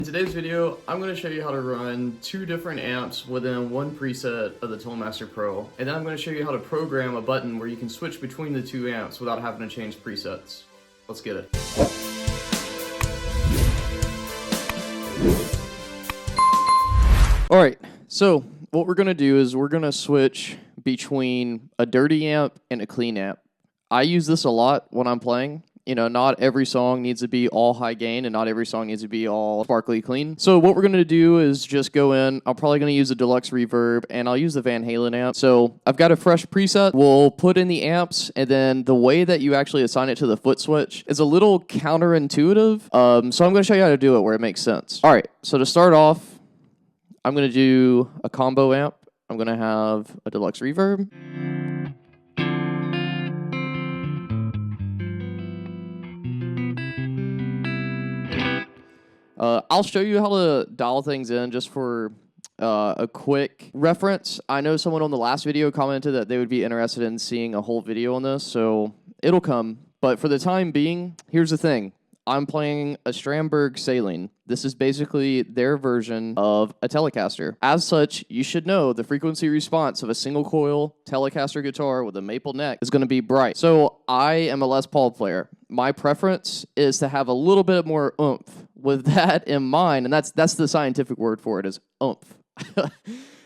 In today's video, I'm going to show you how to run two different amps within one preset of the Tonemaster Pro, and then I'm going to show you how to program a button where you can switch between the two amps without having to change presets. Let's get it. Alright, so what we're going to do is we're going to switch between a dirty amp and a clean amp. I use this a lot when I'm playing. You know, not every song needs to be all high gain and not every song needs to be all sparkly clean. So what we're going to do is just go in. I'm probably going to use a deluxe reverb and I'll use the Van Halen amp. So I've got a fresh preset. We'll put in the amps, and then the way that you actually assign it to the foot switch is a little counterintuitive. So I'm going to show you how to do it where it makes sense. All right, so to start off, I'm going to do a combo amp. I'm going to have a deluxe reverb. I'll show you how to dial things in just for a quick reference. I know someone on the last video commented that they would be interested in seeing a whole video on this, so it'll come. But for the time being, here's the thing. I'm playing a Stramberg Saline. This is basically their version of a Telecaster. As such, you should know the frequency response of a single coil Telecaster guitar with a maple neck is going to be bright. So I am a Les Paul player. My preference is to have a little bit more oomph. With that in mind, and that's the scientific word for it, is oomph.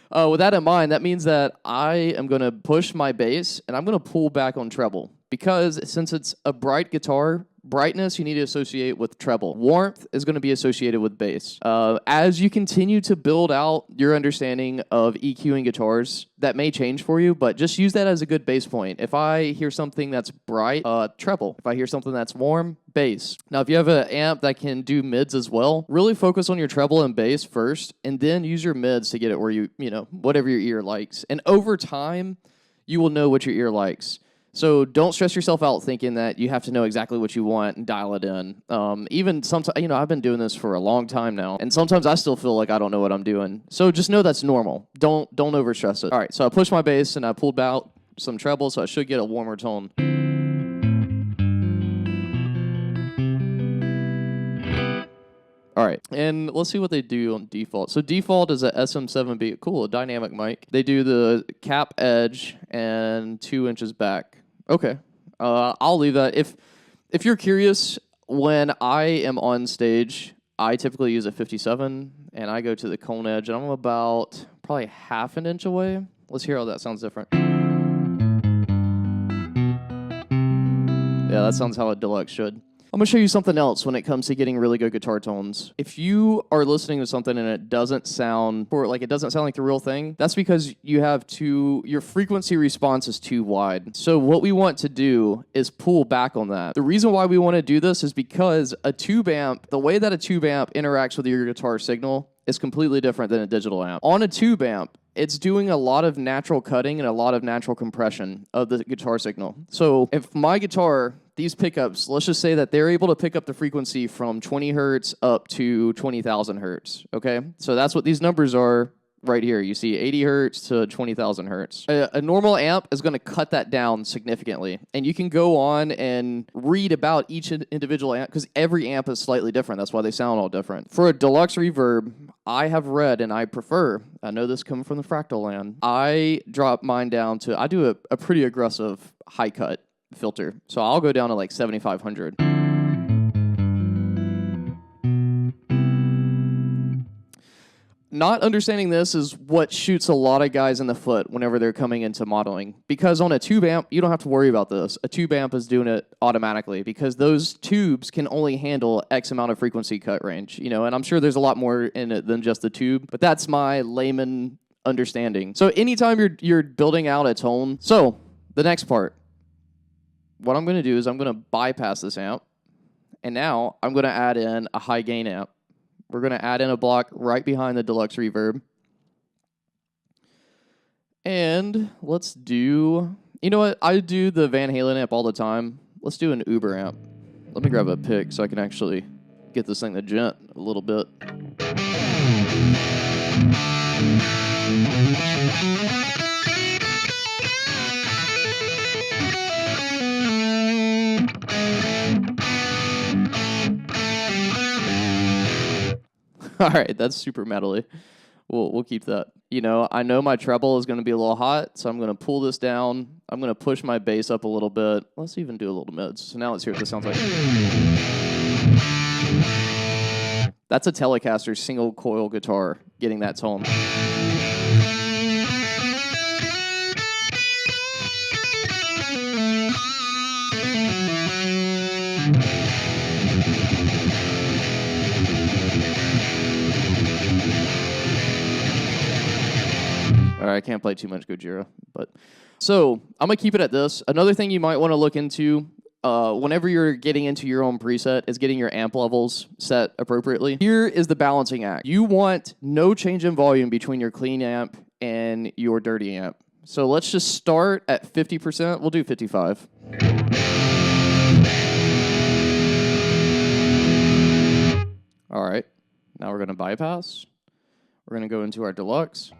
With that in mind, that means that I am going to push my bass and I'm going to pull back on treble, because since it's a bright guitar, brightness you need to associate with treble. Warmth is going to be associated with bass. As you continue to build out your understanding of EQing guitars, that may change for you, but just use that as a good base point. If I hear something that's bright, treble. If I hear something that's warm, bass. Now, if you have an amp that can do mids as well, really focus on your treble and bass first, and then use your mids to get it where you know, whatever your ear likes. And over time, you will know what your ear likes. So don't stress yourself out thinking that you have to know exactly what you want and dial it in. Even sometimes, you know, I've been doing this for a long time now, and sometimes I still feel like I don't know what I'm doing. So just know that's normal. Don't overstress it. All right, so I pushed my bass and I pulled out some treble, so I should get a warmer tone. All right, and let's see what they do on default. So default is a SM7B, cool, a dynamic mic. They do the cap edge and 2 inches back. Okay, I'll leave that. If you're curious, when I am on stage, I typically use a 57, and I go to the cone edge, and I'm about probably half an inch away. Let's hear how that sounds different. Yeah, that sounds how a deluxe should. I'm going to show you something else when it comes to getting really good guitar tones. If you are listening to something and it doesn't sound like the real thing, that's because your frequency response is too wide. So what we want to do is pull back on that. The reason why we want to do this is because a tube amp, the way that a tube amp interacts with your guitar signal is completely different than a digital amp. On a tube amp, it's doing a lot of natural cutting and a lot of natural compression of the guitar signal. So if my guitar, these pickups, let's just say that they're able to pick up the frequency from 20 hertz up to 20,000 hertz, okay? So that's what these numbers are right here. You see 80 hertz to 20,000 hertz. A normal amp is going to cut that down significantly. And you can go on and read about each individual amp, because every amp is slightly different. That's why they sound all different. For a deluxe reverb, I have read and I prefer, I know this coming from the fractal land, I drop mine down to, I do a pretty aggressive high cut filter. So I'll go down to like 7,500. Not understanding this is what shoots a lot of guys in the foot whenever they're coming into modeling. Because on a tube amp, you don't have to worry about this. A tube amp is doing it automatically because those tubes can only handle X amount of frequency cut range. You know, and I'm sure there's a lot more in it than just the tube, but that's my layman understanding. So anytime you're building out a tone, so the next part, what I'm going to do is I'm going to bypass this amp, and now I'm going to add in a high gain amp. We're going to add in a block right behind the deluxe reverb. And let's do, you know what? I do the Van Halen amp all the time. Let's do an Uber amp. Let me grab a pick so I can actually get this thing to gent a little bit. All right, that's super metally. We'll keep that. You know, I know my treble is going to be a little hot, so I'm going to pull this down. I'm going to push my bass up a little bit. Let's even do a little mids. So now let's hear what this sounds like. That's a Telecaster single coil guitar getting that tone. All right, I can't play too much Gojira, but so I'm gonna keep it at this. Another thing you might want to look into whenever you're getting into your own preset is getting your amp levels set appropriately. Here is the balancing act. You want no change in volume between your clean amp and your dirty amp. So let's just start at 50%. We'll do 55. All right, now we're gonna bypass. We're gonna go into our deluxe.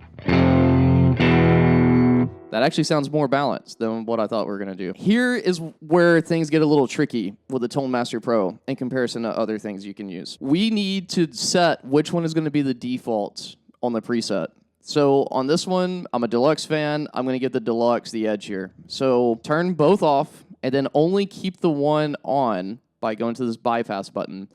That actually sounds more balanced than what I thought we were going to do. Here is where things get a little tricky with the Tone Master Pro in comparison to other things you can use. We need to set which one is going to be the default on the preset. So on this one, I'm a deluxe fan. I'm going to give the deluxe the edge here. So turn both off and then only keep the one on by going to this bypass button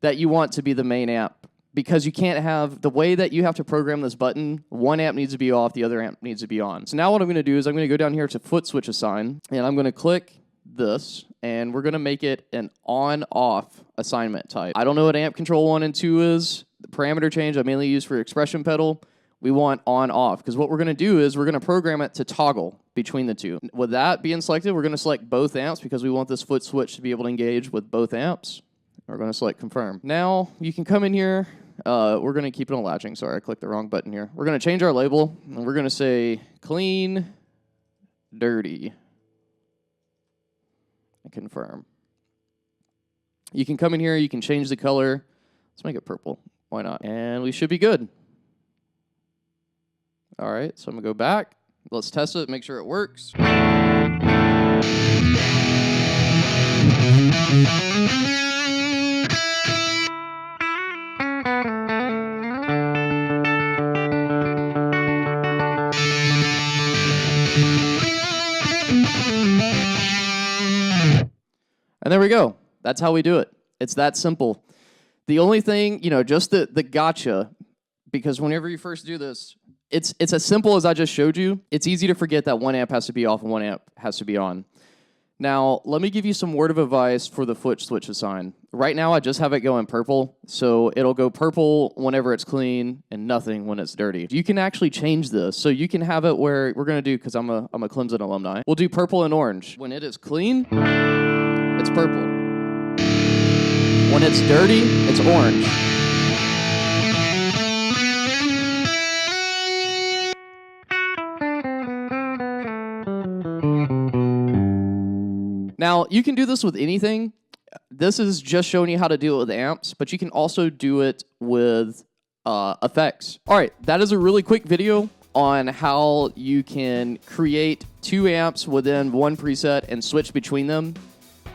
that you want to be the main amp. Because you can't have, the way that you have to program this button, one amp needs to be off, the other amp needs to be on. So now what I'm going to do is I'm going to go down here to foot switch assign, and I'm going to click this, and we're going to make it an on-off assignment type. I don't know what amp control 1 and 2 is. The parameter change I mainly use for expression pedal. We want on-off, because what we're going to do is we're going to program it to toggle between the two. With that being selected, we're going to select both amps because we want this foot switch to be able to engage with both amps. We're going to select confirm. Now you can come in here. We're going to keep it on latching. Sorry, I clicked the wrong button here. We're going to change our label, and we're going to say clean, dirty, and confirm. You can come in here. You can change the color. Let's make it purple. Why not? And we should be good. All right, so I'm going to go back. Let's test it, make sure it works. And there we go. That's how we do it. It's that simple. The only thing, you know, just the gotcha, because whenever you first do this, it's as simple as I just showed you. It's easy to forget that one amp has to be off and one amp has to be on. Now, let me give you some word of advice for the foot switch assign. Right now, I just have it going purple, so it'll go purple whenever it's clean and nothing when it's dirty. You can actually change this, so you can have it where we're going to do, because I'm a Clemson alumni, we'll do purple and orange. When it is clean, it's purple. When it's dirty, it's orange. Now, you can do this with anything. This is just showing you how to do it with amps, but you can also do it with effects. All right, that is a really quick video on how you can create 2 amps within one preset and switch between them.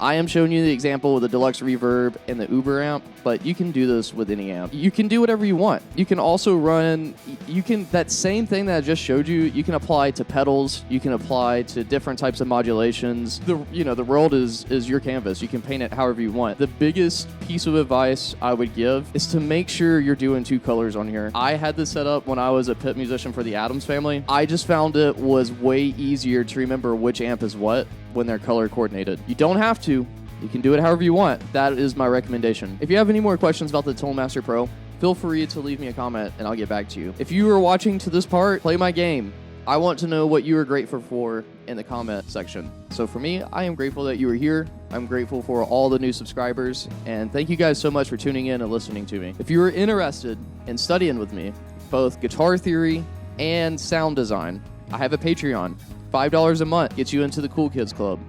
I am showing you the example with the Deluxe Reverb and the Uber amp, but you can do this with any amp. You can do whatever you want. You can also run, that same thing that I just showed you, you can apply to pedals, you can apply to different types of modulations. The world is your canvas. You can paint it however you want. The biggest piece of advice I would give is to make sure you're doing 2 colors on here. I had this set up when I was a pit musician for the Adams family. I just found it was way easier to remember which amp is what when they're color coordinated. You don't have to. You can do it however you want. That is my recommendation. If you have any more questions about the Tone Master Pro, feel free to leave me a comment and I'll get back to you. If you are watching to this part, play my game. I want to know what you are grateful for in the comment section. So for me, I am grateful that you are here. I'm grateful for all the new subscribers, and thank you guys so much for tuning in and listening to me. If you are interested in studying with me, both guitar theory and sound design, I have a Patreon. $5 a month gets you into the Cool Kids Club.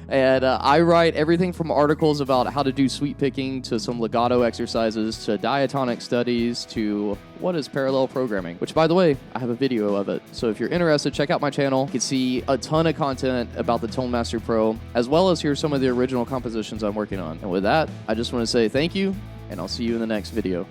And I write everything from articles about how to do sweep picking to some legato exercises to diatonic studies to what is parallel programming, which, by the way, I have a video of it. So if you're interested, check out my channel. You can see a ton of content about the Tone Master Pro, as well as hear some of the original compositions I'm working on. And with that, I just want to say thank you, and I'll see you in the next video.